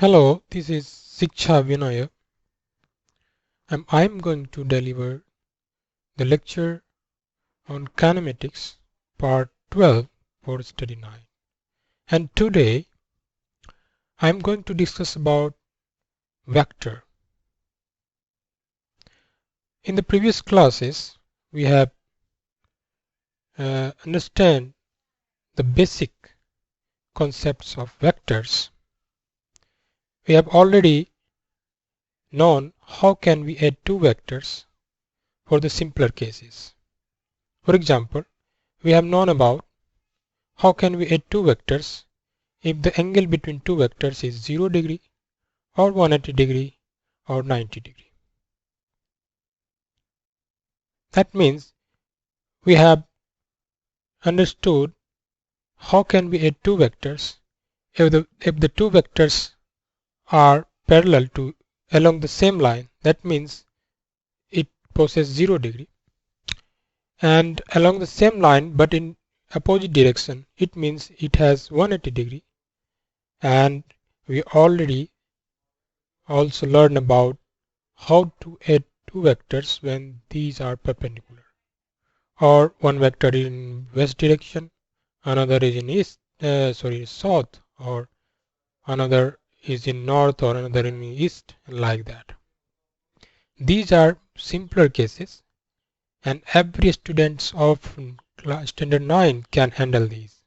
Hello, this is Siksha Vinaya and I'm going to deliver the lecture on Kinematics part 12 for study 9. And today I'm going to discuss about vector. In the previous classes we have understand the basic concepts of vectors. We have already known how can we add two vectors for the simpler cases. For example, we have known about how can we add two vectors if the angle between two vectors is 0 degree or 180 degree or 90 degree. That means we have understood how can we add two vectors if the two vectors are parallel to along the same line. That means it possesses 0 degree, and along the same line but in opposite direction it means it has 180 degree. And we already also learned about how to add two vectors when these are perpendicular, or one vector is in west direction, another is in south, or another is in north, or another in east, like that. These are simpler cases and every student of standard 9 can handle these.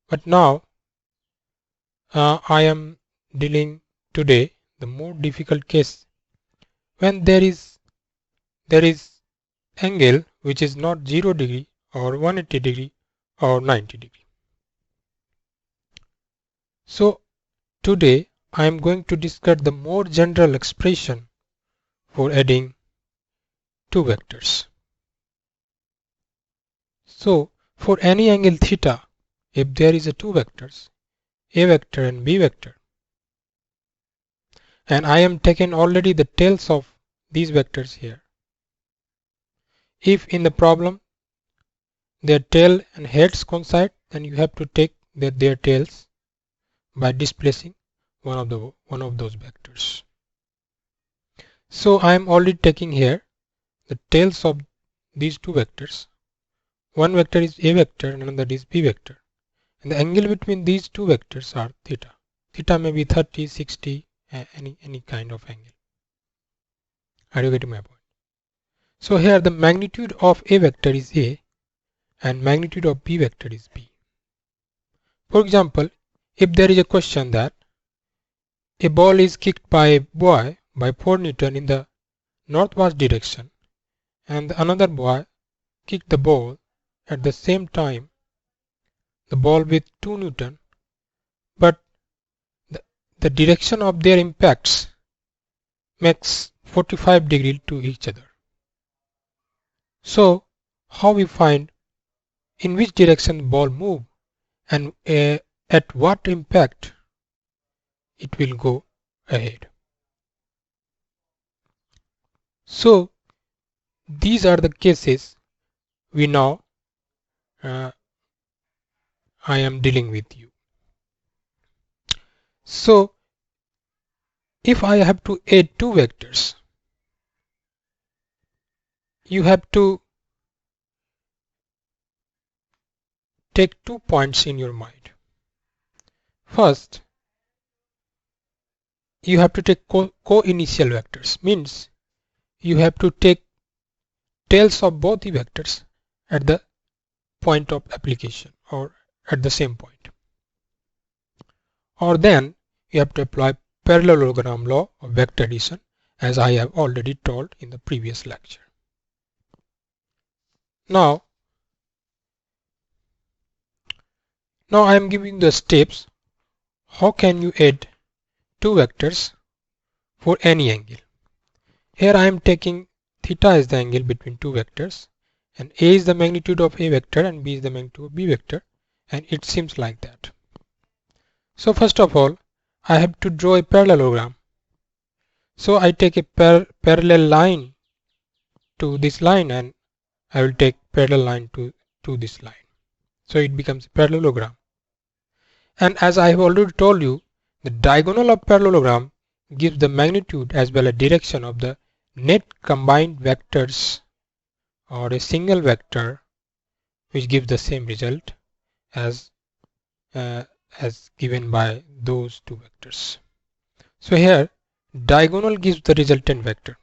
But now I am dealing today the more difficult case when there is angle which is not 0 degree or 180 degree or 90 degree. So today I am going to discuss the more general expression for adding two vectors. So for any angle theta, if there is a two vectors, a vector and b vector, and I am taken already the tails of these vectors here. If in the problem their tail and heads coincide, then you have to take their tails by displacing one of those vectors. So I am already taking here the tails of these two vectors. One vector is a vector and another is b vector, and the angle between these two vectors are theta. Theta may be 30, 60, any kind of angle. Are you getting my point? So here the magnitude of a vector is a and magnitude of b vector is b. For example, if there is a question that a ball is kicked by a boy by 4 Newton in the northwest direction and another boy kicked the ball at the same time, the ball with 2 Newton, but the direction of their impacts makes 45 degree to each other. So how we find in which direction the ball move and at what impact it will go ahead. So these are the cases we now I am dealing with you. So if I have to add two vectors, you have to take 2 points in your mind. First, you have to take co-initial vectors, means you have to take tails of both the vectors at the point of application or at the same point. Or then you have to apply parallelogram law of vector addition, as I have already told in the previous lecture. Now I am giving the steps how can you add two vectors for any angle. Here I am taking theta as the angle between two vectors, and a is the magnitude of a vector and b is the magnitude of b vector, and it seems like that. So first of all I have to draw a parallelogram. So I take a parallel line to this line and I will take parallel line to this line. So it becomes a parallelogram. And as I have already told you the diagonal of parallelogram gives the magnitude as well as direction of the net combined vectors or a single vector which gives the same result as given by those two vectors. So here diagonal gives the resultant vector.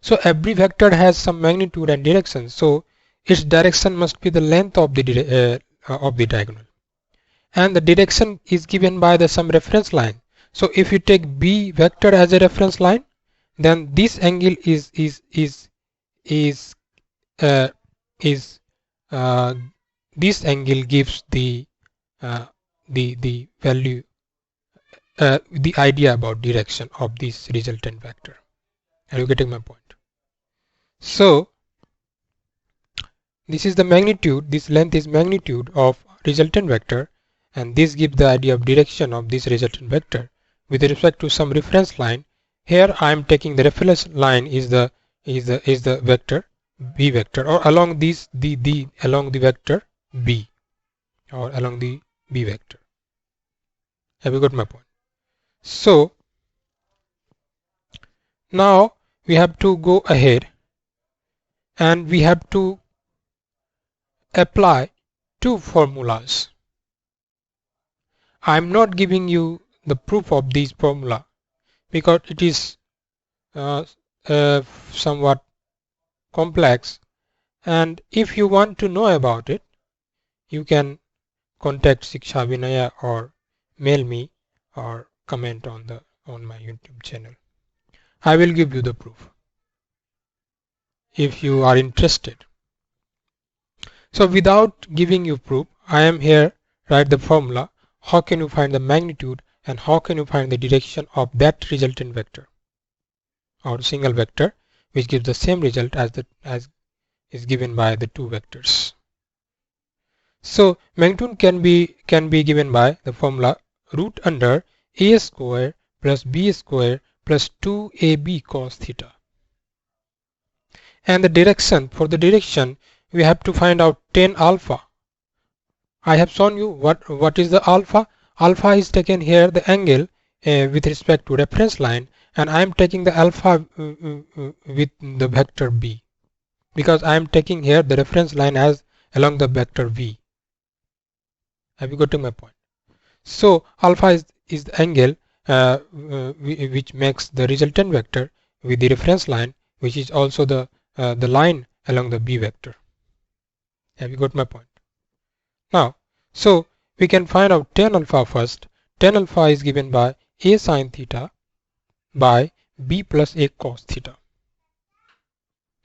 So every vector has some magnitude and direction, so its direction must be the length of the diagonal, and the direction is given by some reference line. So if you take B vector as a reference line, then this angle is this angle gives the value, the idea about direction of this resultant vector. Are you getting my point? So this is the magnitude, this length is magnitude of resultant vector, and this gives the idea of direction of this resultant vector with respect to some reference line. Here I am taking the reference line is the vector B vector, or along this along the vector B, or along the B vector. Have you got my point? So now we have to go ahead and we have to apply two formulas. I am not giving you the proof of these formula because it is somewhat complex, and if you want to know about it, you can contact Shiksha Vinaya or mail me or comment on my YouTube channel. I will give you the proof if you are interested. So without giving you proof, I am here write the formula. How can you find the magnitude and how can you find the direction of that resultant vector or single vector which gives the same result as is given by the two vectors. So magnitude can be given by the formula root under a square plus b square plus 2ab cos theta. And the direction, for the direction we have to find out tan alpha. I have shown you what is the alpha. Alpha is taken here the angle with respect to reference line, and I am taking the alpha with the vector b, because I am taking here the reference line as along the vector v. Have you got to my point? So alpha is the angle which makes the resultant vector with the reference line, which is also the line along the b vector. Have you got my point? Now, so we can find out tan alpha first. Tan alpha is given by a sin theta by b plus a cos theta.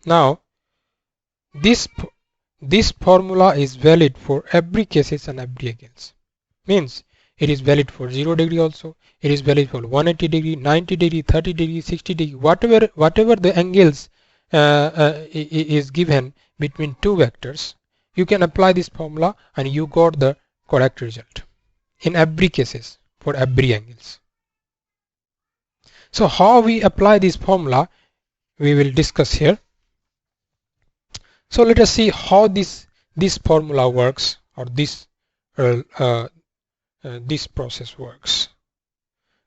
Now, this formula is valid for every cases and every angles. Means it is valid for 0 degree also. It is valid for 180 degree, 90 degree, 30 degree, 60 degree, whatever the angles is given between two vectors. You can apply this formula and you got the correct result in every cases for every angles. So how we apply this formula we will discuss here. So let us see how this formula works, or this process works.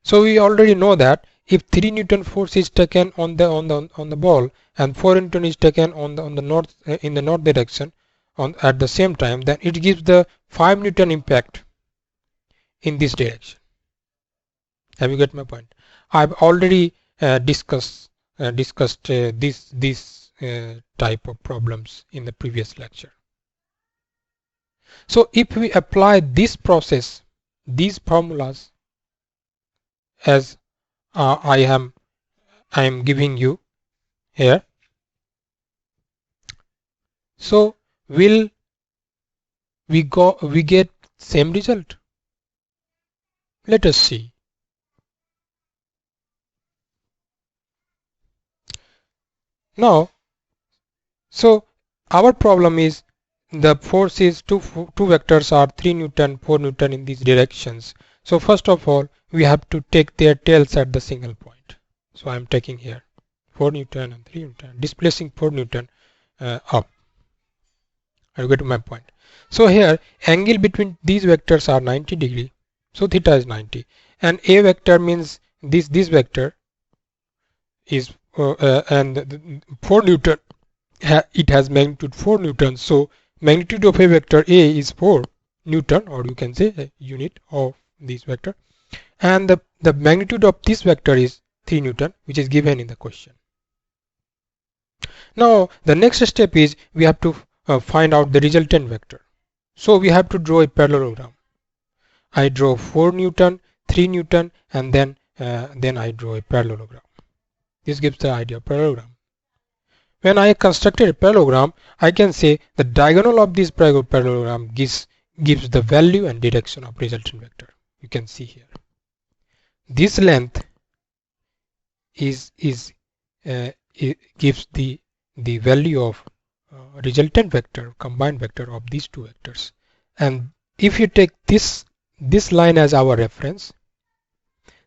So we already know that if 3 Newton force is taken on the ball and 4 Newton is taken on the north in the north direction at the same time, then it gives the 5 Newton impact in this direction. Have you got my point? I've already discussed this type of problems in the previous lecture. So if we apply this process, these formulas as I am giving you here, so will we get same result? Let us see. Now, so our problem is the force is two vectors are 3 Newton, 4 Newton in these directions. So first of all, we have to take their tails at the single point. So I am taking here 4 Newton and 3 Newton, displacing 4 Newton up. I get to my point. So here angle between these vectors are 90 degree. So theta is 90. And A vector means this vector is and 4 Newton. It has magnitude 4 Newton. So magnitude of a vector A is 4 Newton, or you can say a unit of this vector. And the magnitude of this vector is 3 Newton, which is given in the question. Now the next step is we have to find out the resultant vector. So we have to draw a parallelogram. I draw 4 Newton, 3 Newton, and then I draw a parallelogram. This gives the idea of parallelogram. When I constructed a parallelogram, I can say the diagonal of this parallelogram gives the value and direction of resultant vector. You can see here. This length it gives the value of resultant vector, combined vector of these two vectors. And if you take this line as our reference,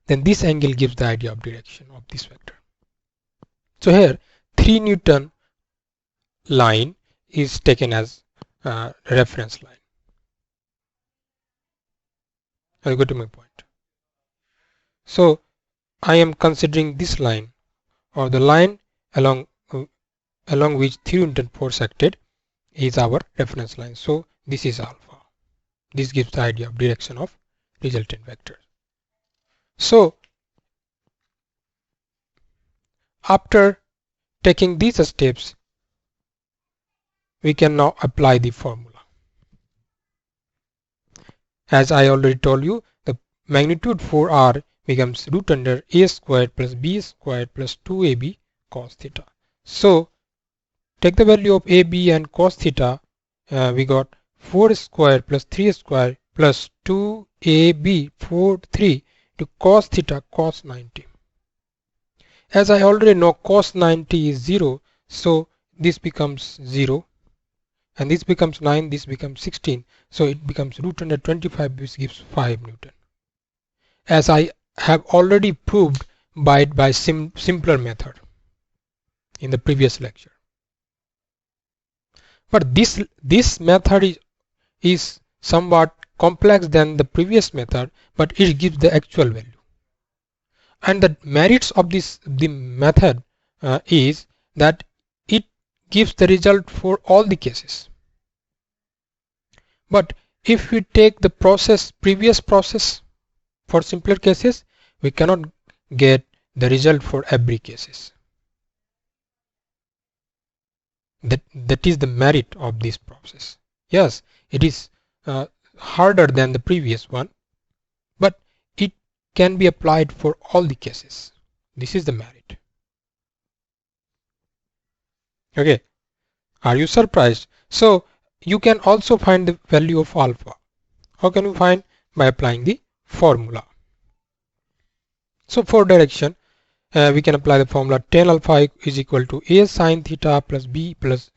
then this angle gives the idea of direction of this vector. So here 3 Newton line is taken as reference line. I'll go to my point. So I am considering this line, or the line along which 3 Newton force acted is our reference line. So this is alpha. This gives the idea of direction of resultant vector. So after taking these steps, we can now apply the formula. As I already told you, the magnitude for R becomes root under a squared plus b squared plus 2ab cos theta. So take the value of ab and cos theta. We got 4 squared plus 3 squared plus 2ab 3 to cos theta cos 90. As I already know, cos 90 is 0, so this becomes 0, and this becomes 9, this becomes 16, so it becomes root under 25, which gives 5 Newton. As I have already proved by simpler method in the previous lecture. But this method is somewhat complex than the previous method, but it gives the actual value. And the merits of the method is that it gives the result for all the cases. But if we take the previous process for simpler cases, we cannot get the result for every cases. That is the merit of this process. Yes, it is harder than the previous one, but it can be applied for all the cases. This is the merit. Okay, are you surprised? So you can also find the value of alpha. How can you find? By applying the formula. So for direction, we can apply the formula tan alpha is equal to a sin theta plus b plus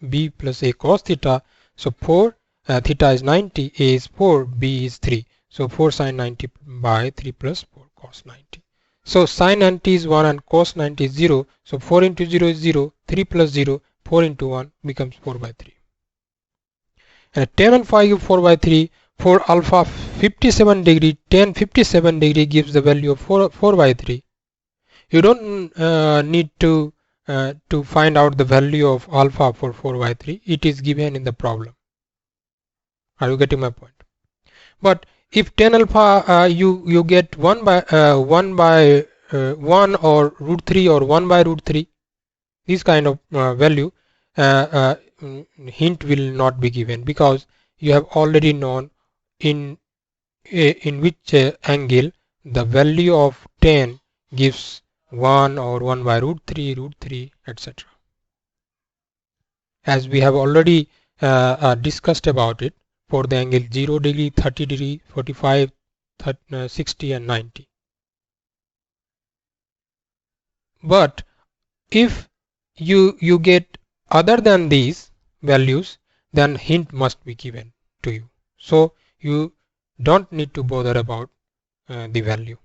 a cos theta. So for theta is 90, a is 4, b is 3. So 4 sin 90 by 3 plus 4 cos 90. So sin 90 is 1 and cos 90 is 0. So 4 into 0 is 0, 3 plus 0, 4 into 1 becomes 4 by 3. And tan alpha is 4 by 3. For alpha 57 degree, tan 57 degree gives the value of 4 by 3. You don't need to find out the value of alpha for 4 by 3. It is given in the problem. Are you getting my point? But if tan alpha you get 1 by 1 or root 3 or 1 by root 3, this kind of value hint will not be given, because you have already known in which angle the value of tan gives 1 or 1 by root 3, etc. As we have already discussed about it for the angle 0 degree, 30 degree, 45, 60 and 90. But if you get other than these values, then hint must be given to you. So you don't need to bother about the value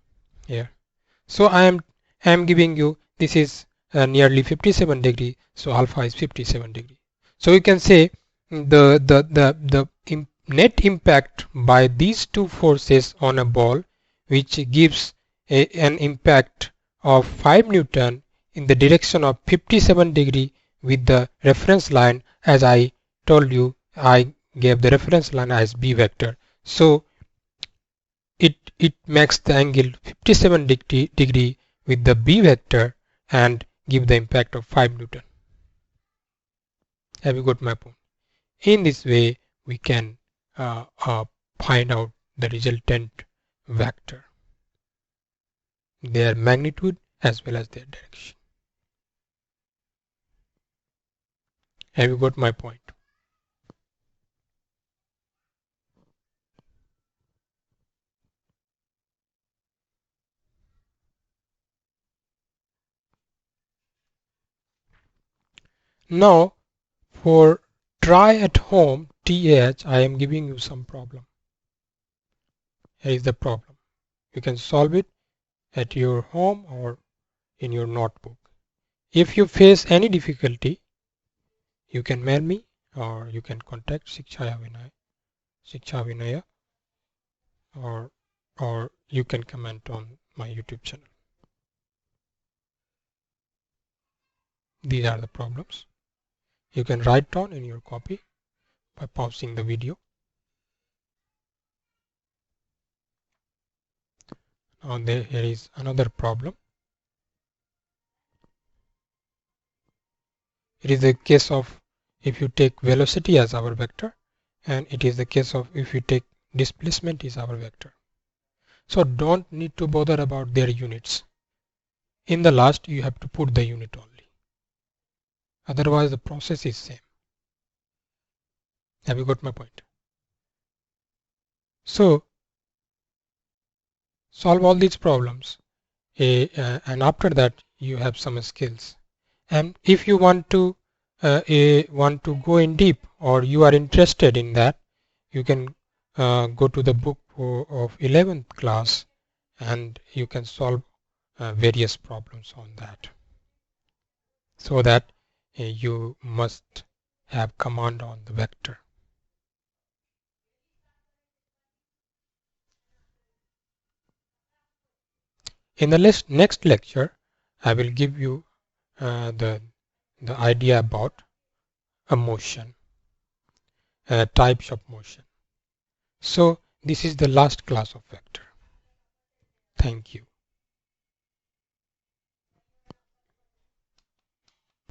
here. So I am giving you, this is nearly 57 degree, so alpha is 57 degree. So you can say the net impact by these two forces on a ball which gives an impact of 5 Newton in the direction of 57 degree with the reference line, as I told you, I gave the reference line as B vector. So it makes the angle 57 degree with the B vector and give the impact of 5 Newton. Have you got my point? In this way we can find out the resultant vector, their magnitude as well as their direction. Have you got my point? Now for try at home TH, I am giving you some problem. Here is the problem. You can solve it at your home or in your notebook. If you face any difficulty, you can mail me or you can contact Shiksha Vinaya, or you can comment on my YouTube channel. These are the problems. You can write down in your copy by pausing the video. Now here is another problem. It is the case of if you take velocity as our vector, and it is the case of if you take displacement is our vector. So don't need to bother about their units. In the last you have to put the unit only. Otherwise the process is same. Have you got my point? So solve all these problems and after that you have some skills. And if you want to go in deep or you are interested in that, you can go to the book of 11th class and you can solve various problems on that, so that you must have command on the vector. In the next lecture I will give you the idea about a motion, types of motion. So this is the last class of vector. Thank you.